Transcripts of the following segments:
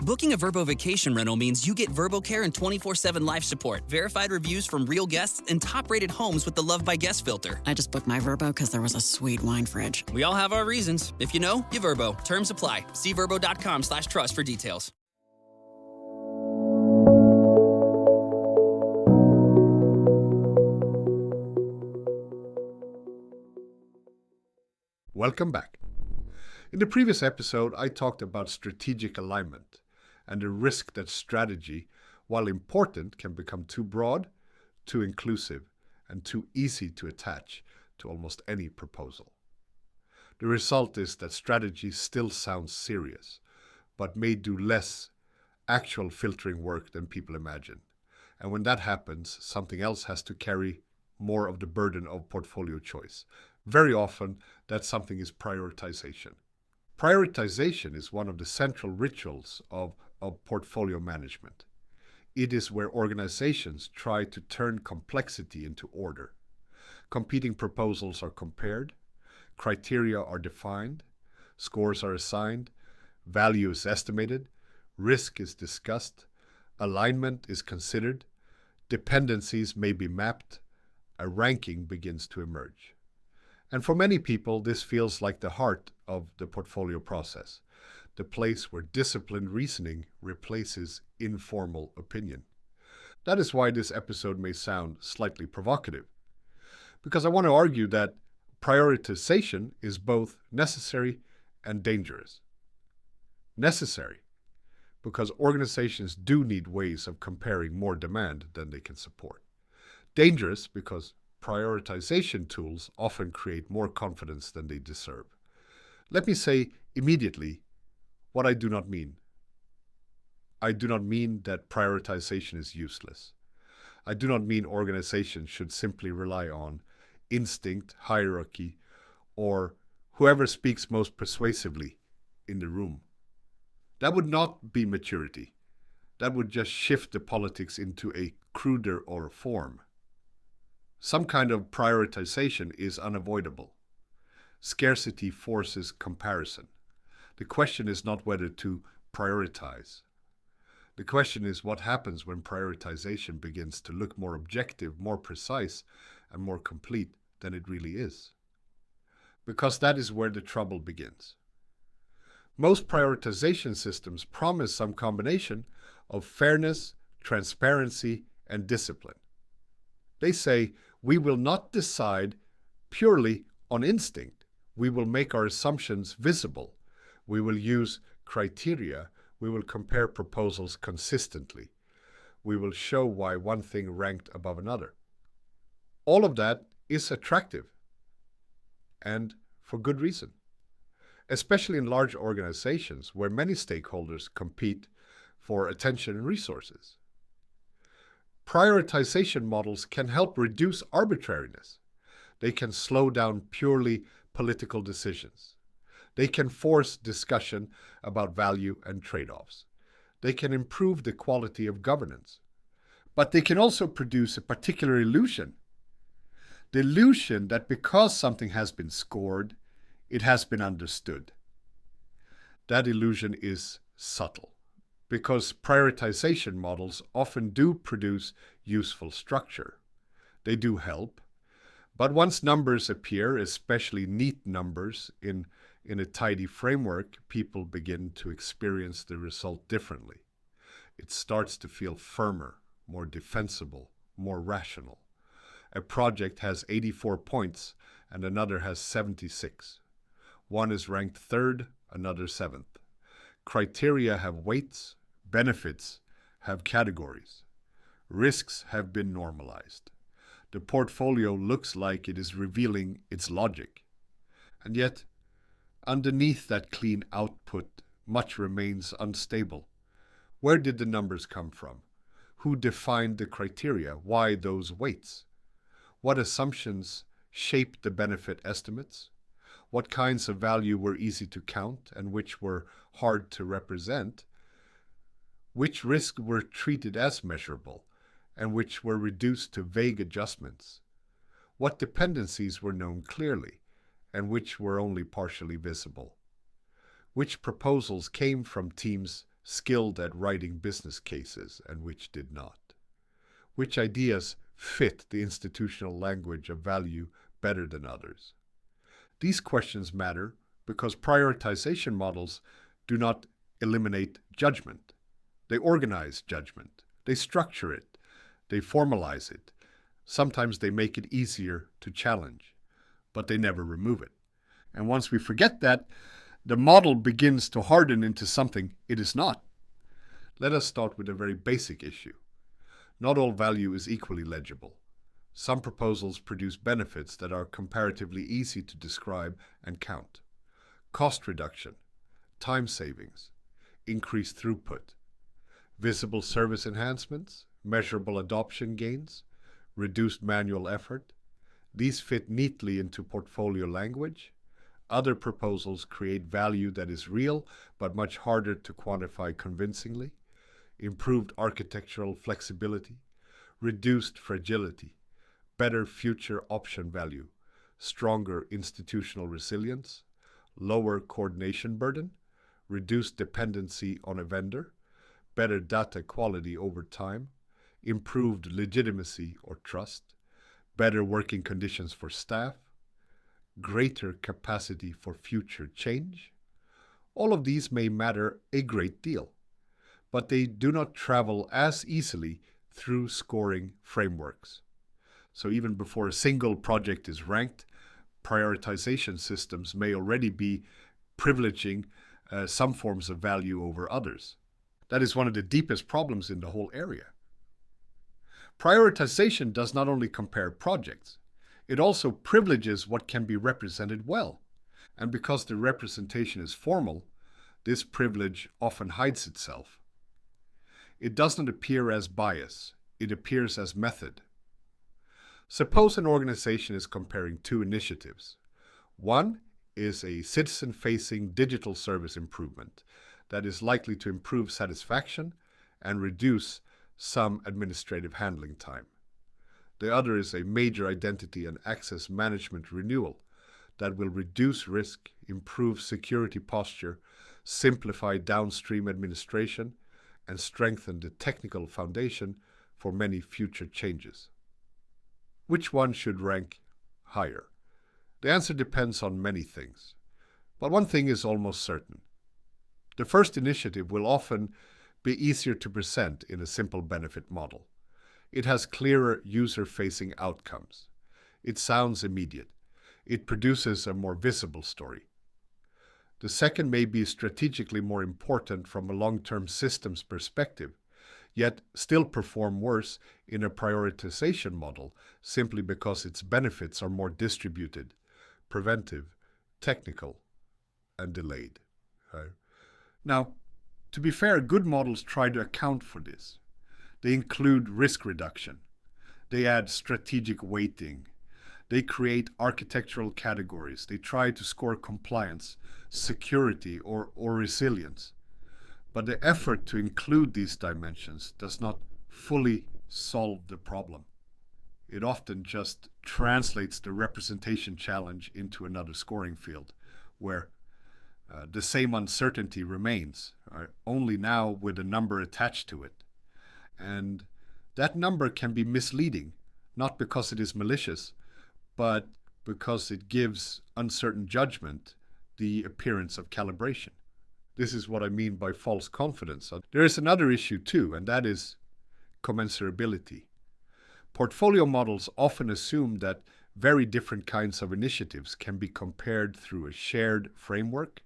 Booking a Vrbo vacation rental means you get Vrbo Care and 24/7 live support, verified reviews from real guests, and top-rated homes with the Love by Guest filter. I just booked my Vrbo because there was a sweet wine fridge. We all have our reasons. If you know, you Vrbo. Terms apply. See vrbo.com/trust for details. Welcome back. In the previous episode, I talked about strategic alignment and the risk that strategy, while important, can become too broad, too inclusive, and too easy to attach to almost any proposal. The result is that strategy still sounds serious, but may do less actual filtering work than people imagine. And when that happens, something else has to carry more of the burden of portfolio choice. Very often, that something is prioritization. Prioritization is one of the central rituals of portfolio management. It is where organizations try to turn complexity into order. Competing proposals are compared, criteria are defined, scores are assigned, value is estimated, risk is discussed, alignment is considered, dependencies may be mapped, a ranking begins to emerge. And for many people, this feels like the heart of the portfolio process, the place where disciplined reasoning replaces informal opinion. That is why this episode may sound slightly provocative, because I want to argue that prioritization is both necessary and dangerous. Necessary, because organizations do need ways of comparing more demand than they can support. Dangerous, because prioritization tools often create more confidence than they deserve. Let me say immediately what I do not mean. I do not mean that prioritization is useless. I do not mean organizations should simply rely on instinct, hierarchy, or whoever speaks most persuasively in the room. That would not be maturity. That would just shift the politics into a cruder or form. Some kind of prioritization is unavoidable. Scarcity forces comparison. The question is not whether to prioritize. The question is what happens when prioritization begins to look more objective, more precise, and more complete than it really is. Because that is where the trouble begins. Most prioritization systems promise some combination of fairness, transparency, and discipline. They say, we will not decide purely on instinct. We will make our assumptions visible. We will use criteria. We will compare proposals consistently. We will show why one thing ranked above another. All of that is attractive, and for good reason, especially in large organizations where many stakeholders compete for attention and resources. Prioritization models can help reduce arbitrariness. They can slow down purely political decisions. They can force discussion about value and trade-offs. They can improve the quality of governance. But they can also produce a particular illusion. The illusion that because something has been scored, it has been understood. That illusion is subtle, because prioritization models often do produce useful structure. They do help. But once numbers appear, especially neat numbers in a tidy framework, people begin to experience the result differently. It starts to feel firmer, more defensible, more rational. A project has 84 points and another has 76. One is ranked third, another seventh. Criteria have weights, benefits have categories. Risks have been normalized. The portfolio looks like it is revealing its logic. And yet, underneath that clean output, much remains unstable. Where did the numbers come from? Who defined the criteria? Why those weights? What assumptions shaped the benefit estimates? What kinds of value were easy to count and which were hard to represent? Which risks were treated as measurable and which were reduced to vague adjustments? What dependencies were known clearly and which were only partially visible? Which proposals came from teams skilled at writing business cases and which did not? Which ideas fit the institutional language of value better than others? These questions matter because prioritization models do not eliminate judgment. They organize judgment. They structure it. They formalize it. Sometimes they make it easier to challenge, but they never remove it. And once we forget that, the model begins to harden into something it is not. Let us start with a very basic issue. Not all value is equally legible. Some proposals produce benefits that are comparatively easy to describe and count. Cost reduction, time savings, increased throughput, visible service enhancements, measurable adoption gains, reduced manual effort. These fit neatly into portfolio language. Other proposals create value that is real but much harder to quantify convincingly. Improved architectural flexibility, reduced fragility, better future option value, stronger institutional resilience, lower coordination burden, reduced dependency on a vendor, better data quality over time, improved legitimacy or trust, better working conditions for staff, greater capacity for future change. All of these may matter a great deal, but they do not travel as easily through scoring frameworks. So even before a single project is ranked, prioritization systems may already be privileging some forms of value over others. That is one of the deepest problems in the whole area. Prioritization does not only compare projects, it also privileges what can be represented well. And because the representation is formal, this privilege often hides itself. It doesn't appear as bias, it appears as method. Suppose an organization is comparing two initiatives. One is a citizen-facing digital service improvement that is likely to improve satisfaction and reduce some administrative handling time. The other is a major identity and access management renewal that will reduce risk, improve security posture, simplify downstream administration, and strengthen the technical foundation for many future changes. Which one should rank higher? The answer depends on many things, but one thing is almost certain. The first initiative will often be easier to present in a simple benefit model. It has clearer user-facing outcomes. It sounds immediate. It produces a more visible story. The second may be strategically more important from a long-term systems perspective, yet still perform worse in a prioritization model simply because its benefits are more distributed, preventive, technical, and delayed. Right? Now, to be fair, good models try to account for this. They include risk reduction. They add strategic weighting. They create architectural categories. They try to score compliance, security, or resilience. But the effort to include these dimensions does not fully solve the problem. It often just translates the representation challenge into another scoring field, where the same uncertainty remains, only now with a number attached to it. And that number can be misleading, not because it is malicious, but because it gives uncertain judgment the appearance of calibration. This is what I mean by false confidence. There is another issue too, and that is commensurability. Portfolio models often assume that very different kinds of initiatives can be compared through a shared framework,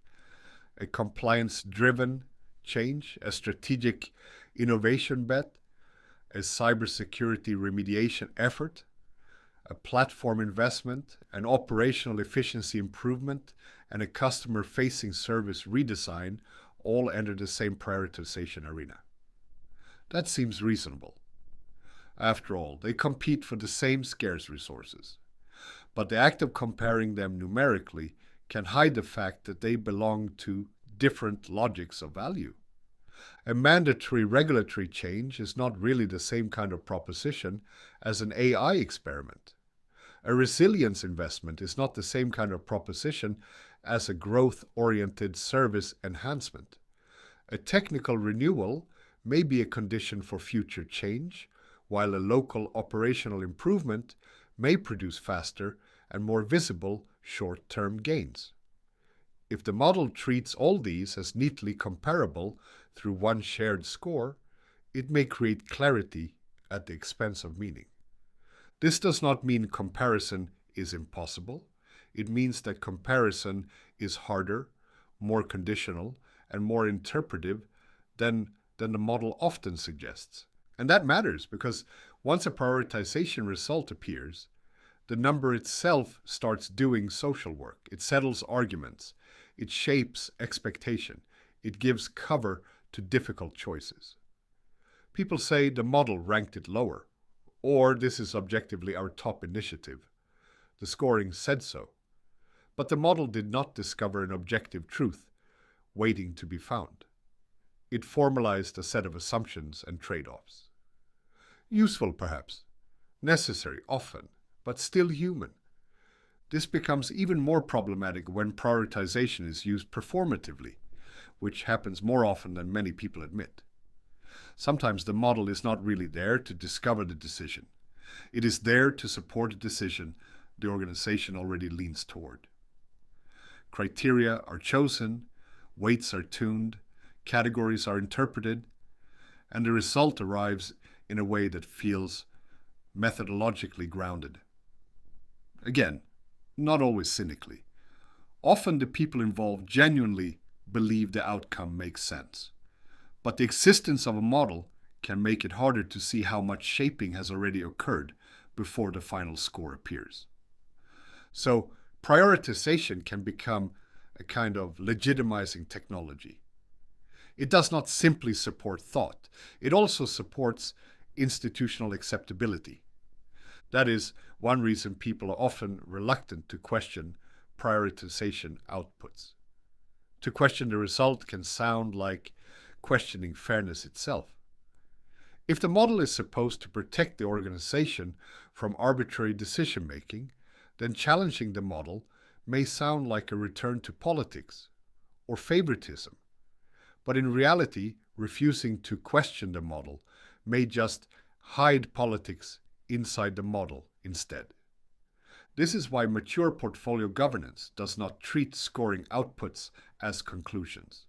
a compliance-driven change, a strategic innovation bet, a cybersecurity remediation effort, a platform investment, an operational efficiency improvement, and a customer-facing service redesign all enter the same prioritization arena. That seems reasonable. After all, they compete for the same scarce resources. But the act of comparing them numerically can hide the fact that they belong to different logics of value. A mandatory regulatory change is not really the same kind of proposition as an AI experiment. A resilience investment is not the same kind of proposition as a growth-oriented service enhancement. A technical renewal may be a condition for future change, while a local operational improvement may produce faster and more visible short-term gains. If the model treats all these as neatly comparable through one shared score, it may create clarity at the expense of meaning. This does not mean comparison is impossible. It means that comparison is harder, more conditional, and more interpretive than the model often suggests. And that matters because once a prioritization result appears, the number itself starts doing social work. It settles arguments. It shapes expectation. It gives cover to difficult choices. People say the model ranked it lower, or this is objectively our top initiative. The scoring said so. But the model did not discover an objective truth waiting to be found. It formalized a set of assumptions and trade-offs. Useful, perhaps. Necessary, often, but still human. This becomes even more problematic when prioritization is used performatively, which happens more often than many people admit. Sometimes the model is not really there to discover the decision. It is there to support a decision the organization already leans toward. Criteria are chosen, weights are tuned, categories are interpreted, and the result arrives in a way that feels methodologically grounded. Again, not always cynically. Often the people involved genuinely believe the outcome makes sense. But the existence of a model can make it harder to see how much shaping has already occurred before the final score appears. So prioritization can become a kind of legitimizing technology. It does not simply support thought. It also supports institutional acceptability. That is one reason people are often reluctant to question prioritization outputs. To question the result can sound like questioning fairness itself. If the model is supposed to protect the organization from arbitrary decision-making, then challenging the model may sound like a return to politics or favoritism. But in reality, refusing to question the model may just hide politics inside the model instead. This is why mature portfolio governance does not treat scoring outputs as conclusions.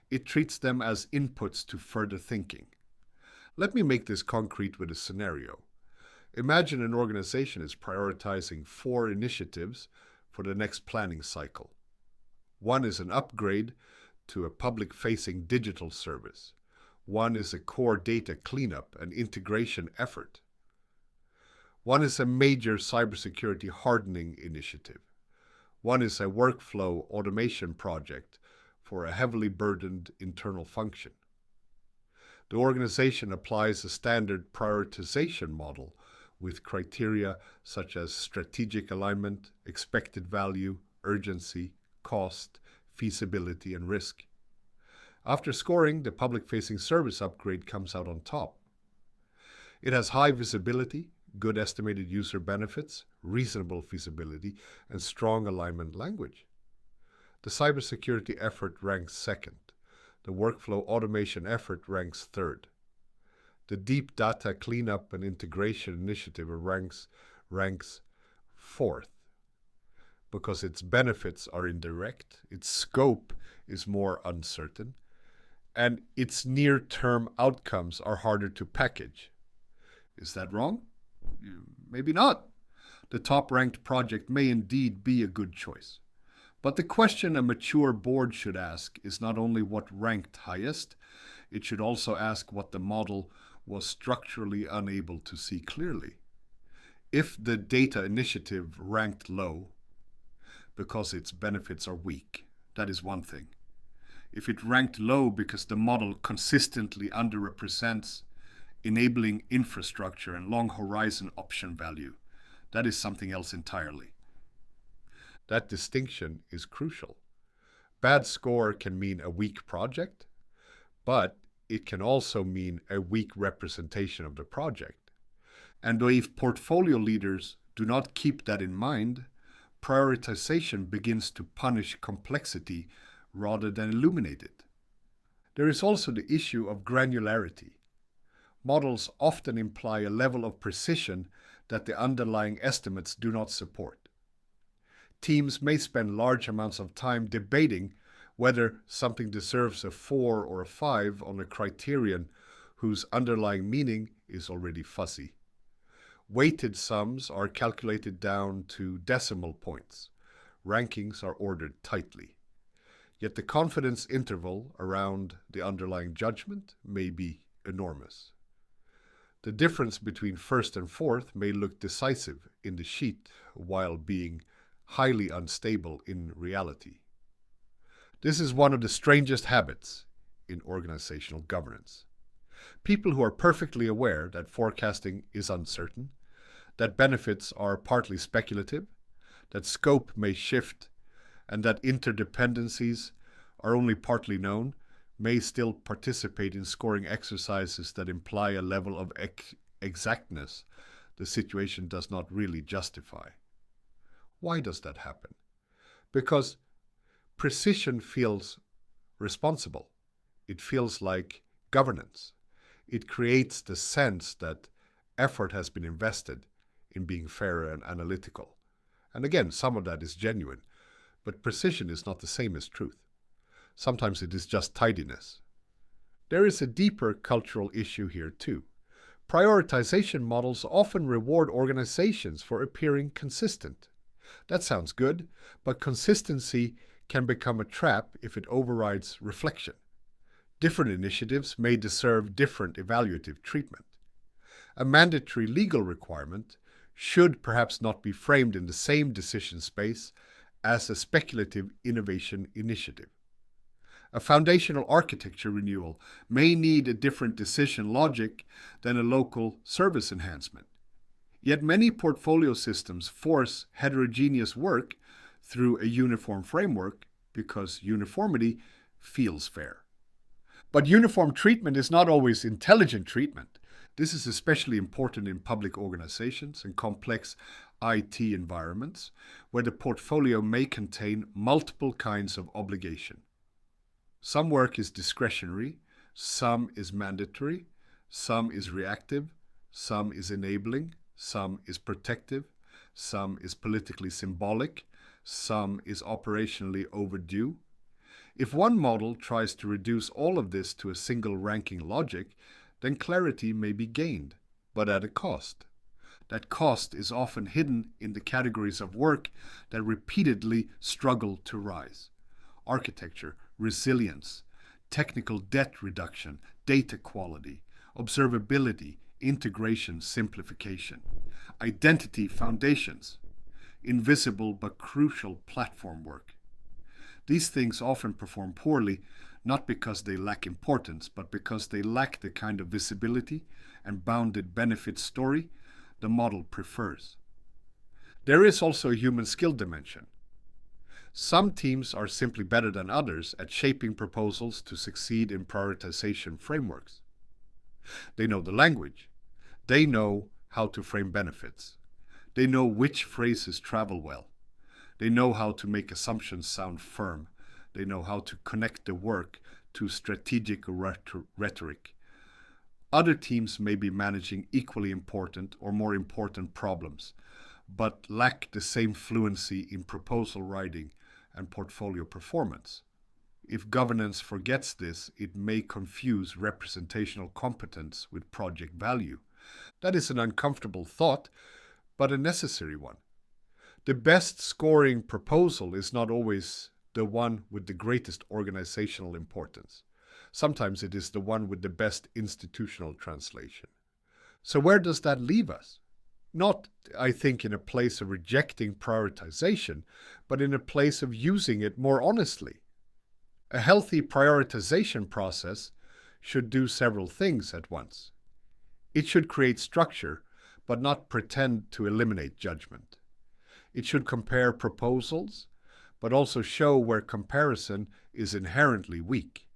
It treats them as inputs to further thinking. Let me make this concrete with a scenario. Imagine an organization is prioritizing 4 initiatives for the next planning cycle. One is an upgrade to a public-facing digital service. One is a core data cleanup and integration effort. One is a major cybersecurity hardening initiative. One is a workflow automation project for a heavily burdened internal function. The organization applies a standard prioritization model with criteria such as strategic alignment, expected value, urgency, cost, feasibility, and risk. After scoring, the public-facing service upgrade comes out on top. It has high visibility, good estimated user benefits, reasonable feasibility, and strong alignment language. The cybersecurity effort ranks second. The workflow automation effort ranks third. The deep data cleanup and integration initiative ranks fourth, because its benefits are indirect, its scope is more uncertain, and its near-term outcomes are harder to package. Is that wrong? Maybe not. The top-ranked project may indeed be a good choice. But the question a mature board should ask is not only what ranked highest, it should also ask what the model was structurally unable to see clearly. If the data initiative ranked low because its benefits are weak, that is one thing. If it ranked low because the model consistently underrepresents enabling infrastructure and long horizon option value, that is something else entirely. That distinction is crucial. Bad score can mean a weak project, but it can also mean a weak representation of the project. And if portfolio leaders do not keep that in mind, prioritization begins to punish complexity rather than illuminate it. There is also the issue of granularity. Models often imply a level of precision that the underlying estimates do not support. Teams may spend large amounts of time debating whether something deserves a 4 or a 5 on a criterion whose underlying meaning is already fuzzy. Weighted sums are calculated down to decimal points. Rankings are ordered tightly. Yet the confidence interval around the underlying judgment may be enormous. The difference between first and fourth may look decisive in the sheet while being highly unstable in reality. This is one of the strangest habits in organizational governance. People who are perfectly aware that forecasting is uncertain, that benefits are partly speculative, that scope may shift, and that interdependencies are only partly known, may still participate in scoring exercises that imply a level of exactness the situation does not really justify. Why does that happen? Because precision feels responsible. It feels like governance. It creates the sense that effort has been invested in being fair and analytical. And again, some of that is genuine, but precision is not the same as truth. Sometimes it is just tidiness. There is a deeper cultural issue here too. Prioritization models often reward organizations for appearing consistent. That sounds good, but consistency can become a trap if it overrides reflection. Different initiatives may deserve different evaluative treatment. A mandatory legal requirement should perhaps not be framed in the same decision space as a speculative innovation initiative. A foundational architecture renewal may need a different decision logic than a local service enhancement. Yet many portfolio systems force heterogeneous work through a uniform framework because uniformity feels fair. But uniform treatment is not always intelligent treatment. This is especially important in public organizations and complex IT environments where the portfolio may contain multiple kinds of obligation. Some work is discretionary, some is mandatory, some is reactive, some is enabling, some is protective, some is politically symbolic, some is operationally overdue. If one model tries to reduce all of this to a single ranking logic, then clarity may be gained, but at a cost. That cost is often hidden in the categories of work that repeatedly struggle to rise. Architecture, resilience, technical debt reduction, data quality, observability, integration, simplification, identity foundations, invisible but crucial platform work. These things often perform poorly, not because they lack importance, but because they lack the kind of visibility and bounded benefit story the model prefers. There is also a human skill dimension. Some teams are simply better than others at shaping proposals to succeed in prioritization frameworks. They know the language. They know how to frame benefits. They know which phrases travel well. They know how to make assumptions sound firm. They know how to connect the work to strategic rhetoric. Other teams may be managing equally important or more important problems, but lack the same fluency in proposal writing and portfolio performance. If governance forgets this, it may confuse representational competence with project value. That is an uncomfortable thought, but a necessary one. The best scoring proposal is not always the one with the greatest organizational importance. Sometimes it is the one with the best institutional translation. So where does that leave us? Not, I think, in a place of rejecting prioritization, but in a place of using it more honestly. A healthy prioritization process should do several things at once. It should create structure, but not pretend to eliminate judgment. It should compare proposals, but also show where comparison is inherently weak.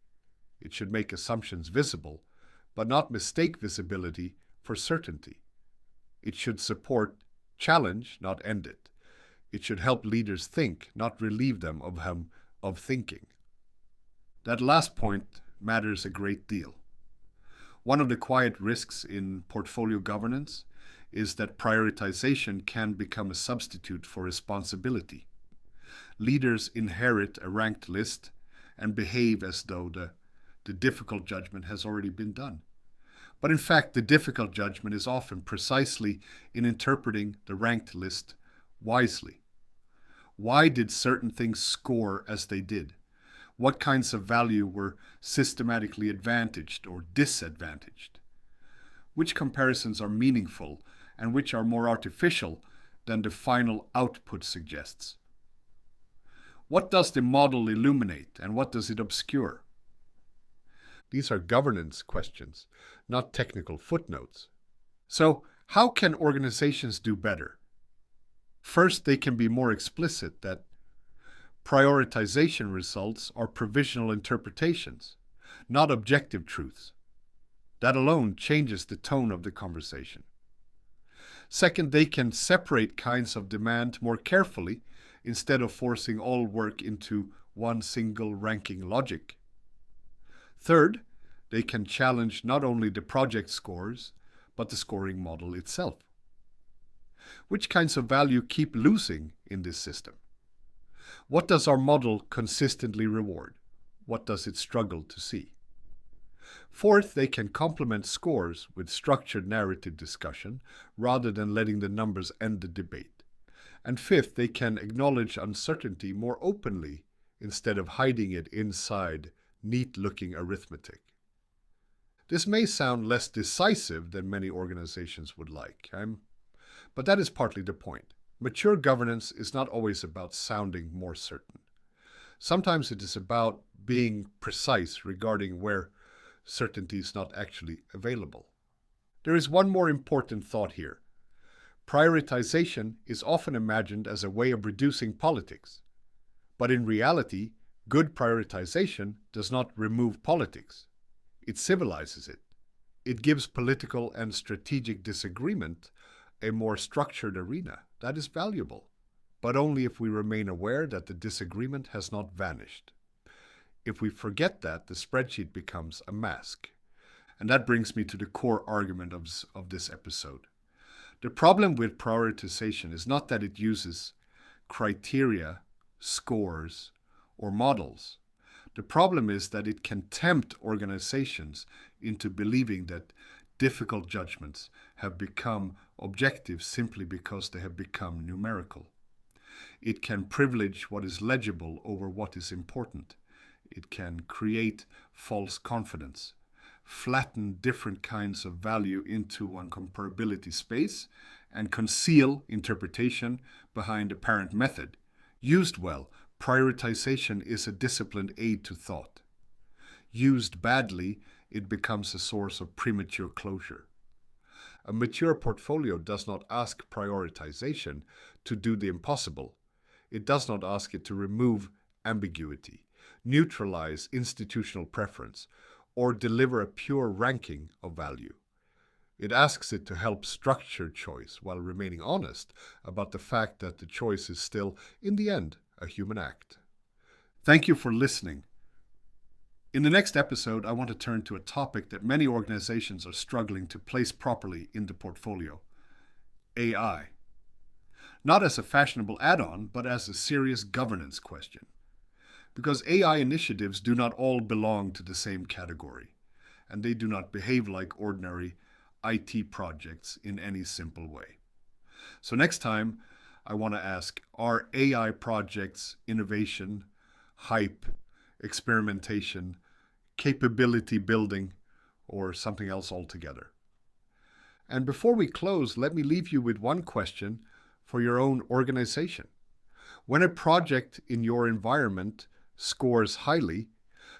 It should make assumptions visible, but not mistake visibility for certainty. It should support challenge, not end it. It should help leaders think, not relieve them of thinking. That last point matters a great deal. One of the quiet risks in portfolio governance is that prioritization can become a substitute for responsibility. Leaders inherit a ranked list and behave as though the difficult judgment has already been done. But in fact, the difficult judgment is often precisely in interpreting the ranked list wisely. Why did certain things score as they did? What kinds of value were systematically advantaged or disadvantaged? Which comparisons are meaningful and which are more artificial than the final output suggests? What does the model illuminate and what does it obscure? These are governance questions, not technical footnotes. So, how can organizations do better? First, they can be more explicit that prioritization results are provisional interpretations, not objective truths. That alone changes the tone of the conversation. Second, they can separate kinds of demand more carefully instead of forcing all work into one single ranking logic. Third, they can challenge not only the project scores, but the scoring model itself. Which kinds of value keep losing in this system? What does our model consistently reward? What does it struggle to see? Fourth, they can complement scores with structured narrative discussion rather than letting the numbers end the debate. And fifth, they can acknowledge uncertainty more openly instead of hiding it inside neat-looking arithmetic. This may sound less decisive than many organizations would like, but that is partly the point. Mature governance is not always about sounding more certain. Sometimes it is about being precise regarding where certainty is not actually available. There is one more important thought here. Prioritization is often imagined as a way of reducing politics. But in reality, good prioritization does not remove politics. It civilizes it. It gives political and strategic disagreement a more structured arena. That is valuable, but only if we remain aware that the disagreement has not vanished. If we forget that, the spreadsheet becomes a mask. And that brings me to the core argument of this episode. The problem with prioritization is not that it uses criteria, scores, or models. The problem is that it can tempt organizations into believing that difficult judgments have become objective simply because they have become numerical. It can privilege what is legible over what is important. It can create false confidence, flatten different kinds of value into one comparability space, and conceal interpretation behind apparent method. Used well, prioritization is a disciplined aid to thought. Used badly, it becomes a source of premature closure. A mature portfolio does not ask prioritization to do the impossible. It does not ask it to remove ambiguity, neutralize institutional preference, or deliver a pure ranking of value. It asks it to help structure choice while remaining honest about the fact that the choice is still, in the end, a human act. Thank you for listening. In the next episode, I want to turn to a topic that many organizations are struggling to place properly in the portfolio: AI. Not as a fashionable add-on, but as a serious governance question. Because AI initiatives do not all belong to the same category, and they do not behave like ordinary IT projects in any simple way. So next time, I want to ask, are AI projects innovation, hype, experimentation, capability building, or something else altogether? And before we close, let me leave you with one question for your own organization. When a project in your environment scores highly,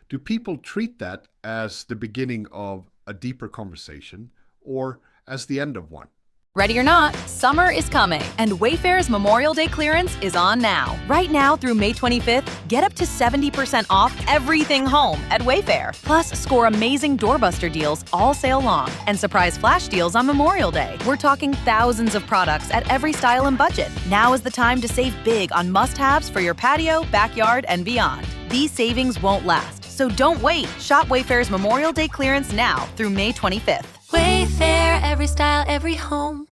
do people treat that as the beginning of a deeper conversation or as the end of one? Ready or not, summer is coming, and Wayfair's Memorial Day clearance is on now. Right now through May 25th, get up to 70% off everything home at Wayfair. Plus, score amazing doorbuster deals all sale long and surprise flash deals on Memorial Day. We're talking thousands of products at every style and budget. Now is the time to save big on must-haves for your patio, backyard, and beyond. These savings won't last, So don't wait. Shop Wayfair's Memorial Day clearance now through May 25th. Wayfair, every style, every home.